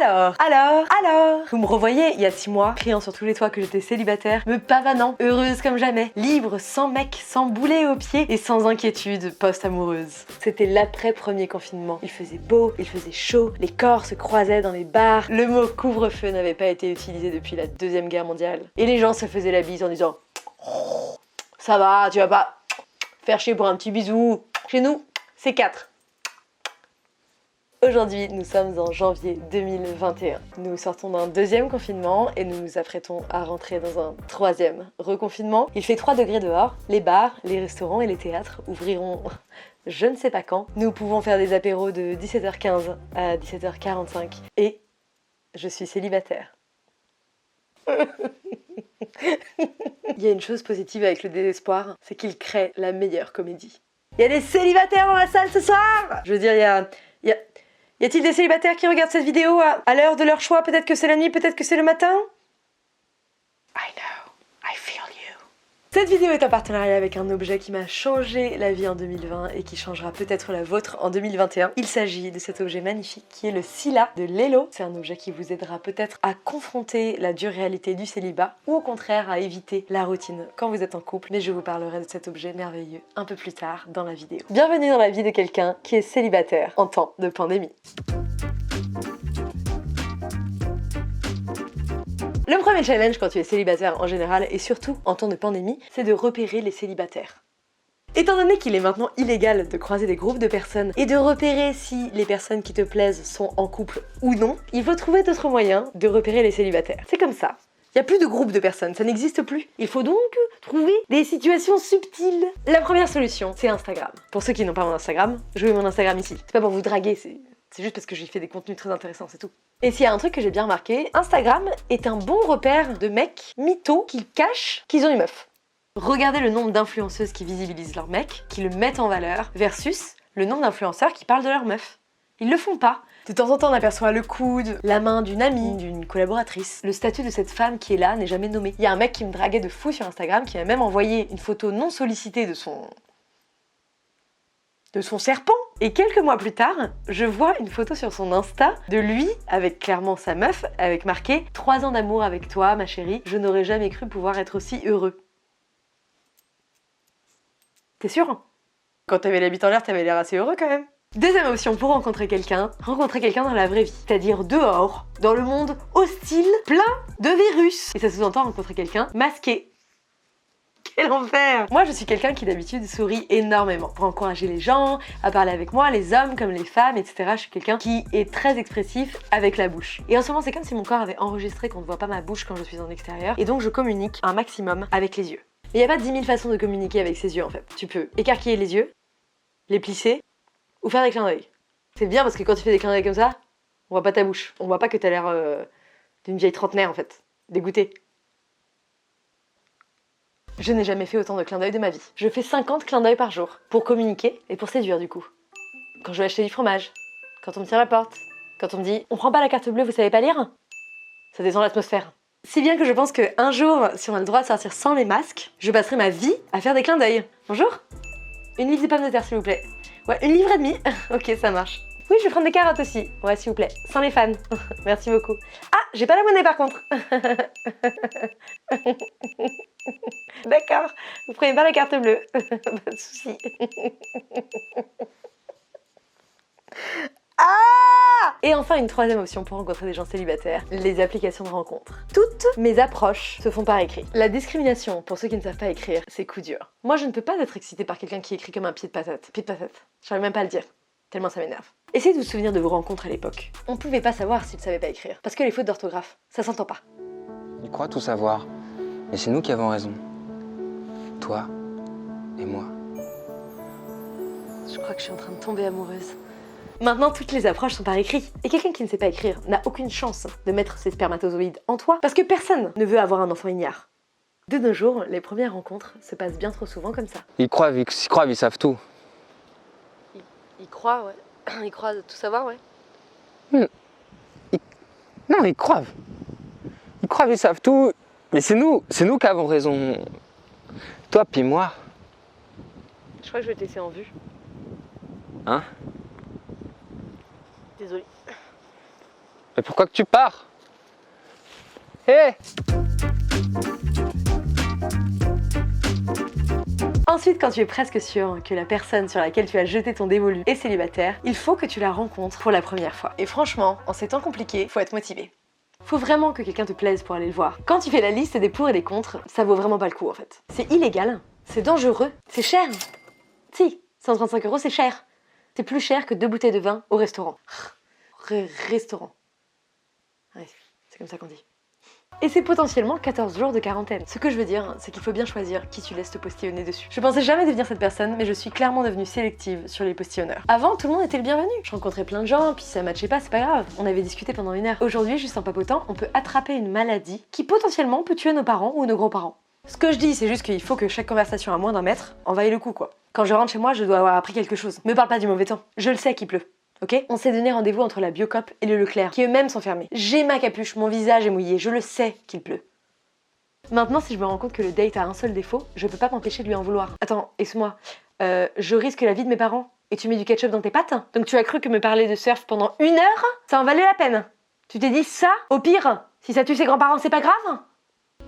Alors vous me revoyez il y a 6 mois, criant sur tous les toits que j'étais célibataire, me pavanant, heureuse comme jamais, libre, sans mec, sans boulet aux pieds et sans inquiétude post-amoureuse. C'était l'après-premier confinement. Il faisait beau, il faisait chaud, les corps se croisaient dans les bars, le mot couvre-feu n'avait pas été utilisé depuis la Deuxième Guerre mondiale. Et les gens se faisaient la bise en disant « Ça va, tu vas pas faire chier pour un petit bisou. Chez nous, c'est 4. » Aujourd'hui, nous sommes en janvier 2021. Nous sortons d'un 2e confinement et nous nous apprêtons à rentrer dans un 3e reconfinement. Il fait 3 degrés dehors, les bars, les restaurants et les théâtres ouvriront je ne sais pas quand. Nous pouvons faire des apéros de 17h15 à 17h45 et je suis célibataire. Il y a une chose positive avec le désespoir, c'est qu'il crée la meilleure comédie. Il y a des célibataires dans la salle ce soir! Je veux dire, y a-t-il des célibataires qui regardent cette vidéo à l'heure de leur choix? Peut-être que c'est la nuit, peut-être que c'est le matin? I know, I feel you. Cette vidéo est en partenariat avec un objet qui m'a changé la vie en 2020 et qui changera peut-être la vôtre en 2021. Il s'agit de cet objet magnifique qui est le Scylla de Lelo. C'est un objet qui vous aidera peut-être à confronter la dure réalité du célibat ou au contraire à éviter la routine quand vous êtes en couple. Mais je vous parlerai de cet objet merveilleux un peu plus tard dans la vidéo. Bienvenue dans la vie de quelqu'un qui est célibataire en temps de pandémie. Le premier challenge quand tu es célibataire en général et surtout en temps de pandémie, c'est de repérer les célibataires. Étant donné qu'il est maintenant illégal de croiser des groupes de personnes et de repérer si les personnes qui te plaisent sont en couple ou non, il faut trouver d'autres moyens de repérer les célibataires. C'est comme ça. Il n'y a plus de groupe de personnes, ça n'existe plus. Il faut donc trouver des situations subtiles. La première solution, c'est Instagram. Pour ceux qui n'ont pas mon Instagram, je mets mon Instagram ici. C'est pas pour vous draguer, c'est juste parce que j'y fais des contenus très intéressants, c'est tout. Et s'il y a un truc que j'ai bien remarqué, Instagram est un bon repère de mecs mythos qui cachent qu'ils ont une meuf. Regardez le nombre d'influenceuses qui visibilisent leur mec, qui le mettent en valeur, versus le nombre d'influenceurs qui parlent de leur meuf. Ils le font pas. De temps en temps, on aperçoit le coude, la main d'une amie, d'une collaboratrice. Le statut de cette femme qui est là n'est jamais nommé. Il y a un mec qui me draguait de fou sur Instagram, qui m'a même envoyé une photo non sollicitée de son serpent. Et quelques mois plus tard, je vois une photo sur son Insta de lui avec clairement sa meuf, avec marqué « 3 ans d'amour avec toi, ma chérie, je n'aurais jamais cru pouvoir être aussi heureux. » T'es sûr hein? Quand t'avais la bite en l'air, t'avais l'air assez heureux quand même. Deuxième option pour rencontrer quelqu'un dans la vraie vie. C'est-à-dire dehors, dans le monde hostile, plein de virus. Et ça sous-entend rencontrer quelqu'un masqué. Quel enfer! Moi, je suis quelqu'un qui d'habitude sourit énormément pour encourager les gens à parler avec moi, les hommes comme les femmes, etc. Je suis quelqu'un qui est très expressif avec la bouche. Et en ce moment, c'est comme si mon corps avait enregistré qu'on ne voit pas ma bouche quand je suis en extérieur. Et donc, je communique un maximum avec les yeux. Mais il n'y a pas 10 000 façons de communiquer avec ses yeux, en fait. Tu peux écarquiller les yeux, les plisser, ou faire des clins d'œil. C'est bien parce que quand tu fais des clins d'œil comme ça, on voit pas ta bouche. On voit pas que t'as l'air d'une vieille trentenaire, en fait. Dégoûtée. Je n'ai jamais fait autant de clins d'œil de ma vie. Je fais 50 clins d'œil par jour pour communiquer et pour séduire du coup. Quand je vais acheter du fromage, quand on me tire la porte, quand on me dit « On prend pas la carte bleue, vous savez pas lire ?» Ça détend l'atmosphère. Si bien que je pense qu'un jour, si on a le droit de sortir sans les masques, je passerai ma vie à faire des clins d'œil. Bonjour? Une livre de pommes de terre s'il vous plaît. Ouais, une livre et demie. Ok, ça marche. Oui, je vais prendre des carottes aussi. Ouais, s'il vous plaît. Sans les fans. Merci beaucoup. Ah, j'ai pas la monnaie par contre. D'accord. Vous prenez pas la carte bleue. Pas de soucis. Ah! Et enfin, une troisième option pour rencontrer des gens célibataires, les applications de rencontres. Toutes mes approches se font par écrit. La discrimination, pour ceux qui ne savent pas écrire, c'est coup dur. Moi, je ne peux pas être excitée par quelqu'un qui écrit comme un pied de patate. Pied de patate. J'arrive même pas à le dire. Tellement ça m'énerve. Essayez de vous souvenir de vos rencontres à l'époque. On pouvait pas savoir s'ils ne savaient pas écrire. Parce que les fautes d'orthographe, ça s'entend pas. Ils croient tout savoir. Mais c'est nous qui avons raison. Toi et moi. Je crois que je suis en train de tomber amoureuse. Maintenant, toutes les approches sont par écrit. Et quelqu'un qui ne sait pas écrire n'a aucune chance de mettre ses spermatozoïdes en toi. Parce que personne ne veut avoir un enfant ignare. De nos jours, les premières rencontres se passent bien trop souvent comme ça. Ils croient, ils savent tout. Ils croient, ouais. Ils croient tout savoir, ouais. Non, ils croient. Ils croient, ils savent tout. Mais c'est nous qui avons raison. Toi puis moi. Je crois que je vais te laisser en vue. Hein? Désolée. Mais pourquoi que tu pars? Hé! Ensuite, quand tu es presque sûr que la personne sur laquelle tu as jeté ton dévolu est célibataire, il faut que tu la rencontres pour la première fois. Et franchement, en ces temps compliqués, faut être motivé. Faut vraiment que quelqu'un te plaise pour aller le voir. Quand tu fais la liste des pour et des contre, ça vaut vraiment pas le coup en fait. C'est illégal, c'est dangereux, c'est cher. Si, 135 €, c'est cher. C'est plus cher que 2 bouteilles de vin au restaurant. Restaurant. Ouais, c'est comme ça qu'on dit. Et c'est potentiellement 14 jours de quarantaine. Ce que je veux dire, c'est qu'il faut bien choisir qui tu laisses te postillonner dessus. Je pensais jamais devenir cette personne, mais je suis clairement devenue sélective sur les postillonneurs. Avant, tout le monde était le bienvenu. Je rencontrais plein de gens, puis ça matchait pas, c'est pas grave. On avait discuté pendant 1 heure. Aujourd'hui, juste en papotant, on peut attraper une maladie qui potentiellement peut tuer nos parents ou nos grands-parents. Ce que je dis, c'est juste qu'il faut que chaque conversation à moins d'1 mètre en vaille le coup, quoi. Quand je rentre chez moi, je dois avoir appris quelque chose. Me parle pas du mauvais temps. Je le sais qu'il pleut. Ok? On s'est donné rendez-vous entre la Biocop et le Leclerc, qui eux-mêmes sont fermés. J'ai ma capuche, mon visage est mouillé, je le sais qu'il pleut. Maintenant, si je me rends compte que le date a un seul défaut, je peux pas m'empêcher de lui en vouloir. Attends, excuse-moi, je risque la vie de mes parents et tu mets du ketchup dans tes pâtes? Donc tu as cru que me parler de surf pendant 1 heure, ça en valait la peine? Tu t'es dit ça? Au pire, si ça tue ses grands-parents, c'est pas grave?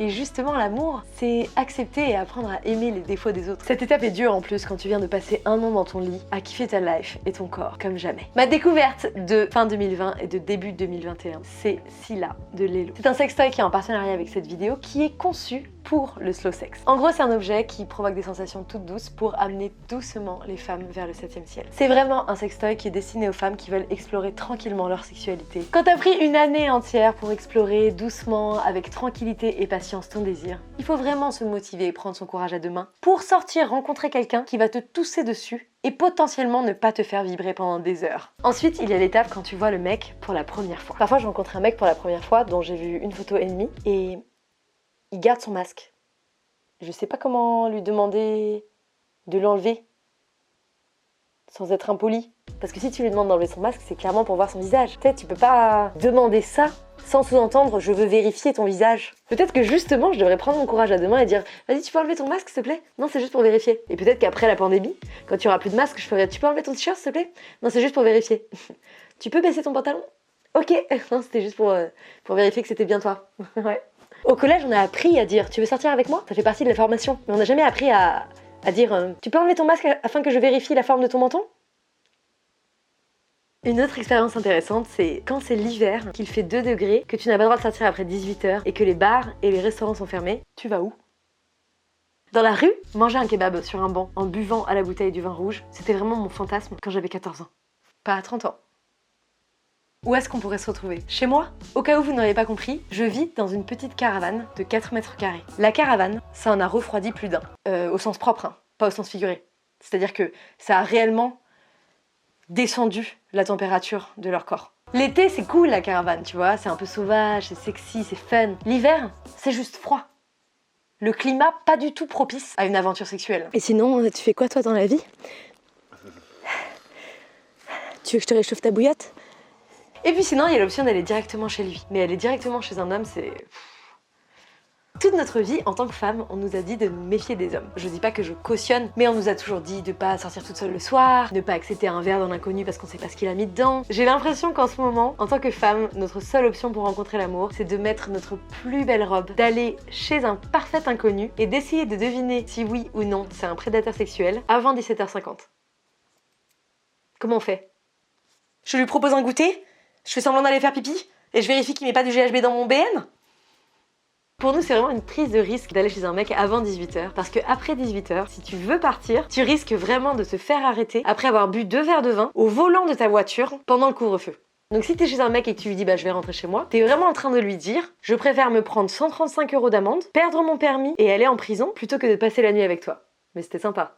Et justement, l'amour, c'est accepter et apprendre à aimer les défauts des autres. Cette étape est dure en plus quand tu viens de passer 1 an dans ton lit à kiffer ta life et ton corps comme jamais. Ma découverte de fin 2020 et de début 2021, c'est Scylla de Lelo. C'est un sextoy qui est en partenariat avec cette vidéo qui est conçu pour le slow sex. En gros, c'est un objet qui provoque des sensations toutes douces pour amener doucement les femmes vers le 7e ciel. C'est vraiment un sextoy qui est destiné aux femmes qui veulent explorer tranquillement leur sexualité. Quand t'as pris 1 année entière pour explorer doucement, avec tranquillité et patience ton désir, il faut vraiment se motiver et prendre son courage à 2 mains pour sortir rencontrer quelqu'un qui va te tousser dessus et potentiellement ne pas te faire vibrer pendant des heures. Ensuite, il y a l'étape quand tu vois le mec pour la première fois. Parfois, je rencontre un mec pour la première fois dont j'ai vu une photo et demie et il garde son masque. Je sais pas comment lui demander de l'enlever sans être impoli. Parce que si tu lui demandes d'enlever son masque, c'est clairement pour voir son visage. Peut-être tu peux pas demander ça sans sous-entendre je veux vérifier ton visage. Peut-être que justement je devrais prendre mon courage à 2 mains et dire vas-y tu peux enlever ton masque s'il te plaît? Non c'est juste pour vérifier. Et peut-être qu'après la pandémie, quand tu auras plus de masque, je ferai tu peux enlever ton t-shirt s'il te plaît? Non c'est juste pour vérifier. Tu peux baisser ton pantalon? Ok. Non c'était juste pour vérifier que c'était bien toi. Ouais. Au collège, on a appris à dire « Tu veux sortir avec moi ?» Ça fait partie de la formation. Mais on n'a jamais appris à dire « Tu peux enlever ton masque afin que je vérifie la forme de ton menton ?» Une autre expérience intéressante, c'est quand c'est l'hiver, qu'il fait 2 degrés, que tu n'as pas le droit de sortir après 18 h et que les bars et les restaurants sont fermés, tu vas où? Dans la rue, manger un kebab sur un banc en buvant à la bouteille du vin rouge, c'était vraiment mon fantasme quand j'avais 14 ans. Pas à 30 ans. Où est-ce qu'on pourrait se retrouver? Chez moi? Au cas où vous n'auriez pas compris, je vis dans une petite caravane de 4 mètres carrés. La caravane, ça en a refroidi plus d'un. Au sens propre, hein, pas au sens figuré. C'est-à-dire que ça a réellement descendu la température de leur corps. L'été, c'est cool la caravane, tu vois, c'est un peu sauvage, c'est sexy, c'est fun. L'hiver, c'est juste froid. Le climat pas du tout propice à une aventure sexuelle. Et sinon, tu fais quoi toi dans la vie? Tu veux que je te réchauffe ta bouillotte? Et puis sinon, il y a l'option d'aller directement chez lui. Mais aller directement chez un homme, c'est... Toute notre vie, en tant que femme, on nous a dit de nous méfier des hommes. Je dis pas que je cautionne, mais on nous a toujours dit de pas sortir toute seule le soir, de pas accepter un verre dans l'inconnu parce qu'on sait pas ce qu'il a mis dedans. J'ai l'impression qu'en ce moment, en tant que femme, notre seule option pour rencontrer l'amour, c'est de mettre notre plus belle robe, d'aller chez un parfait inconnu et d'essayer de deviner si oui ou non c'est un prédateur sexuel avant 17 h 50. Comment on fait? Je lui propose un goûter? Je fais semblant d'aller faire pipi et je vérifie qu'il met pas du GHB dans mon BN? Pour nous, c'est vraiment une prise de risque d'aller chez un mec avant 18 h parce que après 18 h, si tu veux partir, tu risques vraiment de se faire arrêter après avoir bu 2 verres de vin au volant de ta voiture pendant le couvre-feu. Donc si t'es chez un mec et que tu lui dis bah je vais rentrer chez moi, t'es vraiment en train de lui dire je préfère me prendre 135 € d'amende, perdre mon permis et aller en prison plutôt que de passer la nuit avec toi. Mais c'était sympa.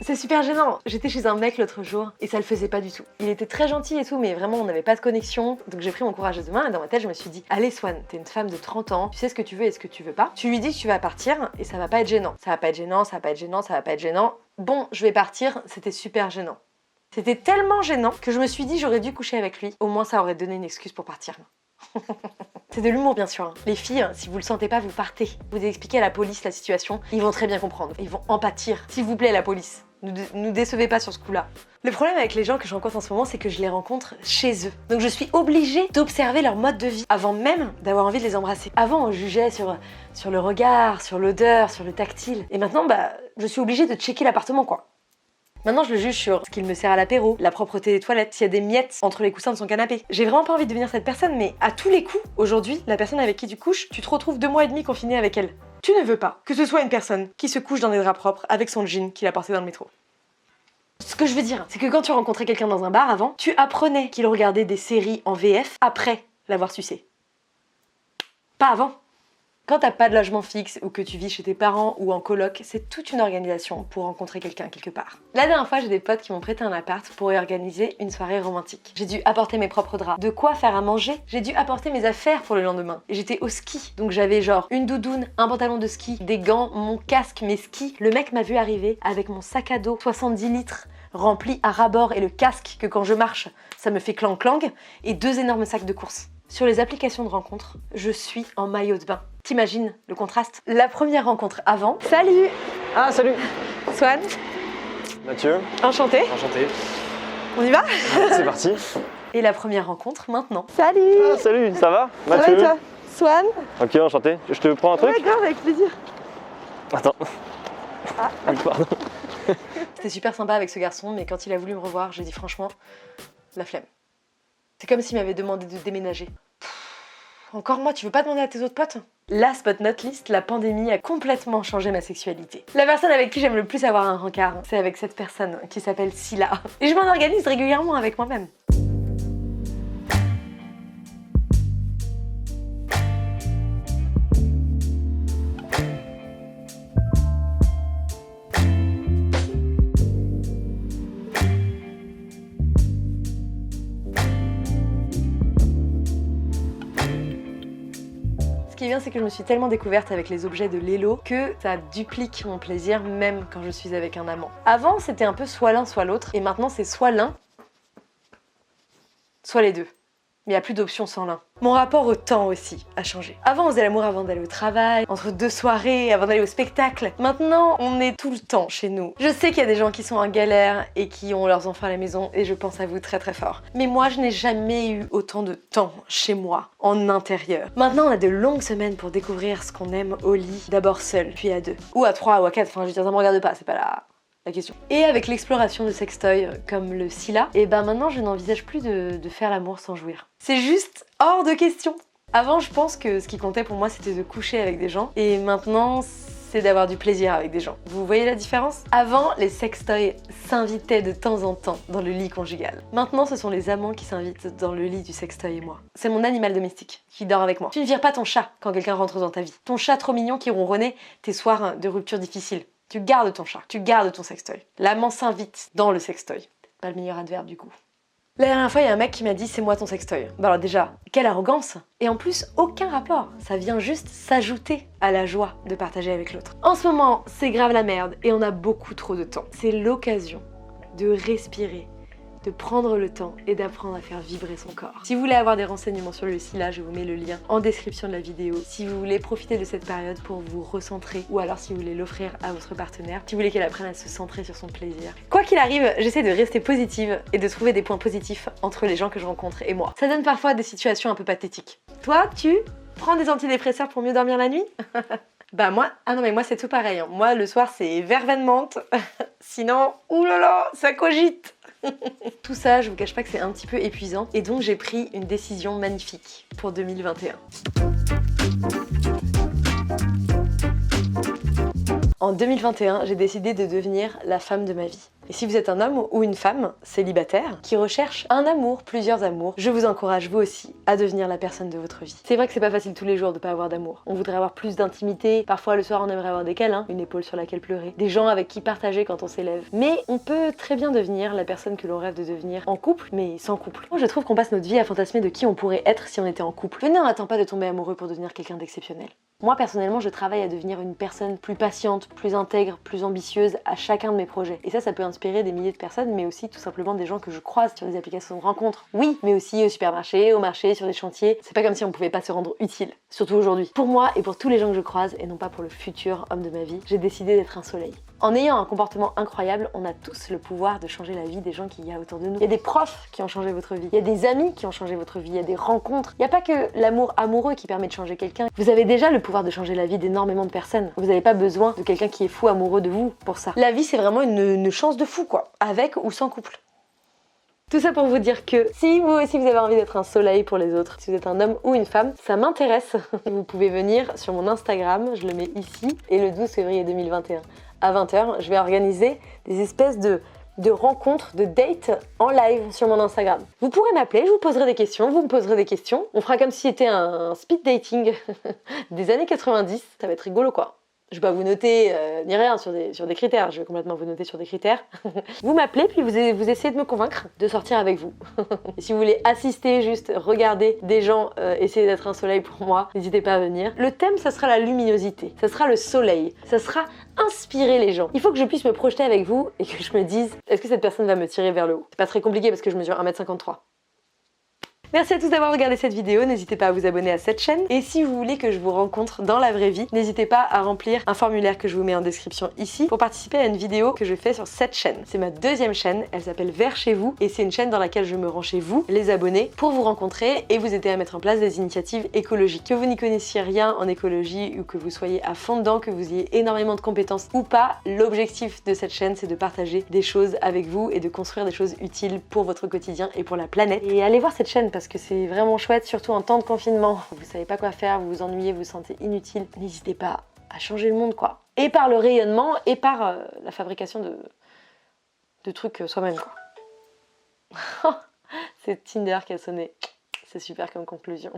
C'est super gênant. J'étais chez un mec l'autre jour et ça le faisait pas du tout. Il était très gentil et tout, mais vraiment on n'avait pas de connexion. Donc j'ai pris mon courage à 2 mains et dans ma tête je me suis dit allez Swan, t'es une femme de 30 ans, tu sais ce que tu veux et ce que tu veux pas. Tu lui dis que tu vas partir et ça va pas être gênant. Ça va pas être gênant, ça va pas être gênant, ça va pas être gênant. Bon, je vais partir, c'était super gênant. C'était tellement gênant que je me suis dit j'aurais dû coucher avec lui. Au moins ça aurait donné une excuse pour partir. C'est de l'humour bien sûr. Les filles, si vous le sentez pas, vous partez. Vous expliquez à la police la situation, ils vont très bien comprendre. Ils vont en pâtir. S'il vous plaît la police, Nous décevez pas sur ce coup-là. Le problème avec les gens que je rencontre en ce moment, c'est que je les rencontre chez eux. Donc je suis obligée d'observer leur mode de vie avant même d'avoir envie de les embrasser. Avant, on jugeait sur le regard, sur l'odeur, sur le tactile. Et maintenant, je suis obligée de checker l'appartement, quoi. Maintenant, je le juge sur ce qu'il me sert à l'apéro, la propreté des toilettes, s'il y a des miettes entre les coussins de son canapé. J'ai vraiment pas envie de devenir cette personne, mais à tous les coups, aujourd'hui, la personne avec qui tu couches, tu te retrouves 2 mois et demi confiné avec elle. Tu ne veux pas que ce soit une personne qui se couche dans des draps propres avec son jean qu'il a porté dans le métro. Ce que je veux dire, c'est que quand tu rencontrais quelqu'un dans un bar avant, tu apprenais qu'il regardait des séries en VF après l'avoir sucé. Pas avant. Quand t'as pas de logement fixe ou que tu vis chez tes parents ou en coloc, c'est toute une organisation pour rencontrer quelqu'un quelque part. La dernière fois, j'ai des potes qui m'ont prêté un appart pour y organiser une soirée romantique. J'ai dû apporter mes propres draps, de quoi faire à manger, j'ai dû apporter mes affaires pour le lendemain. Et j'étais au ski, donc j'avais genre une doudoune, un pantalon de ski, des gants, mon casque, mes skis. Le mec m'a vu arriver avec mon sac à dos 70 litres rempli à ras-bord et le casque que quand je marche, ça me fait clang-clang, et 2 énormes sacs de course. Sur les applications de rencontres, je suis en maillot de bain. T'imagines le contraste? La première rencontre avant. Salut! Ah, salut! Swan, Mathieu. enchantée. Enchanté. On y va? C'est parti. Et la première rencontre maintenant. Salut! Ah, salut, ça va? Ça va Mathieu. et toi? Swan? Ok, enchanté. Je te prends un truc? Ouais, grave, avec plaisir. Attends. Ah. Pardon. C'était super sympa avec ce garçon, mais quand il a voulu me revoir, j'ai dit franchement, la flemme. C'est comme s'il m'avait demandé de déménager. Encore moi, tu veux pas demander à tes autres potes? Last but not least, la pandémie a complètement changé ma sexualité. La personne avec qui j'aime le plus avoir un rencard, c'est avec cette personne qui s'appelle Scylla. Et je m'en organise régulièrement avec moi-même. Ce qui est bien, c'est que je me suis tellement découverte avec les objets de Lelo que ça duplique mon plaisir même quand je suis avec un amant. Avant, c'était un peu soit l'un soit l'autre, et maintenant c'est soit l'un, soit les deux. Mais il n'y a plus d'options sans l'un. Mon rapport au temps aussi a changé. Avant, on faisait l'amour avant d'aller au travail, entre 2 soirées, avant d'aller au spectacle. Maintenant, on est tout le temps chez nous. Je sais qu'il y a des gens qui sont en galère et qui ont leurs enfants à la maison, et je pense à vous très très fort. Mais moi, je n'ai jamais eu autant de temps chez moi, en intérieur. Maintenant, on a de longues semaines pour découvrir ce qu'on aime au lit, d'abord seul, puis à 2. Ou à 3 ou à 4, enfin je veux dire, ça me regarde pas, c'est pas la question. Et avec l'exploration de sextoys comme le Scylla, et maintenant je n'envisage plus de faire l'amour sans jouir. C'est juste hors de question. Avant, je pense que ce qui comptait pour moi c'était de coucher avec des gens, et maintenant c'est d'avoir du plaisir avec des gens. Vous voyez la différence? Avant, les sextoys s'invitaient de temps en temps dans le lit conjugal. Maintenant, ce sont les amants qui s'invitent dans le lit du sextoy et moi. C'est mon animal domestique qui dort avec moi. Tu ne vires pas ton chat quand quelqu'un rentre dans ta vie. Ton chat trop mignon qui ronronnait tes soirs de rupture difficile. Tu gardes ton chat, tu gardes ton sextoy. L'amant s'invite dans le sextoy. Peut-être pas le meilleur adverbe du coup. La dernière fois, il y a un mec qui m'a dit « c'est moi ton sextoy ». Bah alors déjà, quelle arrogance! Et en plus, aucun rapport. Ça vient juste s'ajouter à la joie de partager avec l'autre. En ce moment, c'est grave la merde et on a beaucoup trop de temps. C'est l'occasion de respirer, de prendre le temps et d'apprendre à faire vibrer son corps. Si vous voulez avoir des renseignements sur le Scylla, je vous mets le lien en description de la vidéo. Si vous voulez profiter de cette période pour vous recentrer, ou alors si vous voulez l'offrir à votre partenaire, si vous voulez qu'elle apprenne à se centrer sur son plaisir. Quoi qu'il arrive, j'essaie de rester positive et de trouver des points positifs entre les gens que je rencontre et moi. Ça donne parfois des situations un peu pathétiques. Toi, tu prends des antidépresseurs pour mieux dormir la nuit? Bah moi, ah non mais moi c'est tout pareil. Hein. Moi le soir c'est verveine de menthe. Sinon, oulala, ça cogite. Tout ça, je vous cache pas que c'est un petit peu épuisant et donc j'ai pris une décision magnifique pour 2021. En 2021, j'ai décidé de devenir la femme de ma vie. Et si vous êtes un homme ou une femme célibataire qui recherche un amour, plusieurs amours, je vous encourage vous aussi à devenir la personne de votre vie. C'est vrai que c'est pas facile tous les jours de pas avoir d'amour. On voudrait avoir plus d'intimité, parfois le soir on aimerait avoir des câlins, une épaule sur laquelle pleurer, des gens avec qui partager quand on s'élève. Mais on peut très bien devenir la personne que l'on rêve de devenir en couple, mais sans couple. Je trouve qu'on passe notre vie à fantasmer de qui on pourrait être si on était en couple. Venez, on n'attend pas de tomber amoureux pour devenir quelqu'un d'exceptionnel. Moi personnellement, je travaille à devenir une personne plus patiente, plus intègre, plus ambitieuse à chacun de mes projets. Et ça peut inspirer des milliers de personnes, mais aussi tout simplement des gens que je croise sur des applications de rencontres. Oui, mais aussi au supermarché, au marché, sur des chantiers. C'est pas comme si on pouvait pas se rendre utile, surtout aujourd'hui. Pour moi et pour tous les gens que je croise, et non pas pour le futur homme de ma vie, j'ai décidé d'être un soleil. En ayant un comportement incroyable, on a tous le pouvoir de changer la vie des gens qu'il y a autour de nous. Il y a des profs qui ont changé votre vie, il y a des amis qui ont changé votre vie, il y a des rencontres. Il n'y a pas que l'amour amoureux qui permet de changer quelqu'un. Vous avez déjà le pouvoir de changer la vie d'énormément de personnes. Vous n'avez pas besoin de quelqu'un qui est fou amoureux de vous pour ça. La vie, c'est vraiment une chance de fou, quoi, avec ou sans couple. Tout ça pour vous dire que si vous aussi vous avez envie d'être un soleil pour les autres, si vous êtes un homme ou une femme, ça m'intéresse. Vous pouvez venir sur mon Instagram, je le mets ici, et le 12 février 2021 à 20h, je vais organiser des espèces de rencontres, de dates en live sur mon Instagram. Vous pourrez m'appeler, je vous poserai des questions, vous me poserez des questions. On fera comme si c'était un speed dating des années 90, ça va être rigolo quoi. Je vais pas vous noter ni rien sur des critères, je vais complètement vous noter sur des critères. Vous m'appelez puis vous essayez de me convaincre de sortir avec vous. Et si vous voulez assister, juste regarder des gens essayer d'être un soleil pour moi, n'hésitez pas à venir. Le thème, ça sera la luminosité, ça sera le soleil, ça sera inspirer les gens. Il faut que je puisse me projeter avec vous et que je me dise, est-ce que cette personne va me tirer vers le haut? C'est pas très compliqué parce que je mesure 1m53. Merci à tous d'avoir regardé cette vidéo, n'hésitez pas à vous abonner à cette chaîne. Et si vous voulez que je vous rencontre dans la vraie vie, n'hésitez pas à remplir un formulaire que je vous mets en description ici pour participer à une vidéo que je fais sur cette chaîne. C'est ma deuxième chaîne, elle s'appelle Vers chez vous et c'est une chaîne dans laquelle je me rends chez vous, les abonnés, pour vous rencontrer et vous aider à mettre en place des initiatives écologiques. Que vous n'y connaissiez rien en écologie ou que vous soyez à fond dedans, que vous ayez énormément de compétences ou pas, l'objectif de cette chaîne c'est de partager des choses avec vous et de construire des choses utiles pour votre quotidien et pour la planète. Et allez voir cette chaîne parce que c'est vraiment chouette, surtout en temps de confinement. Vous savez pas quoi faire, vous vous ennuyez, vous vous sentez inutile. N'hésitez pas à changer le monde, quoi. Et par le rayonnement et par la fabrication de trucs soi-même, quoi. C'est Tinder qui a sonné. C'est super comme conclusion.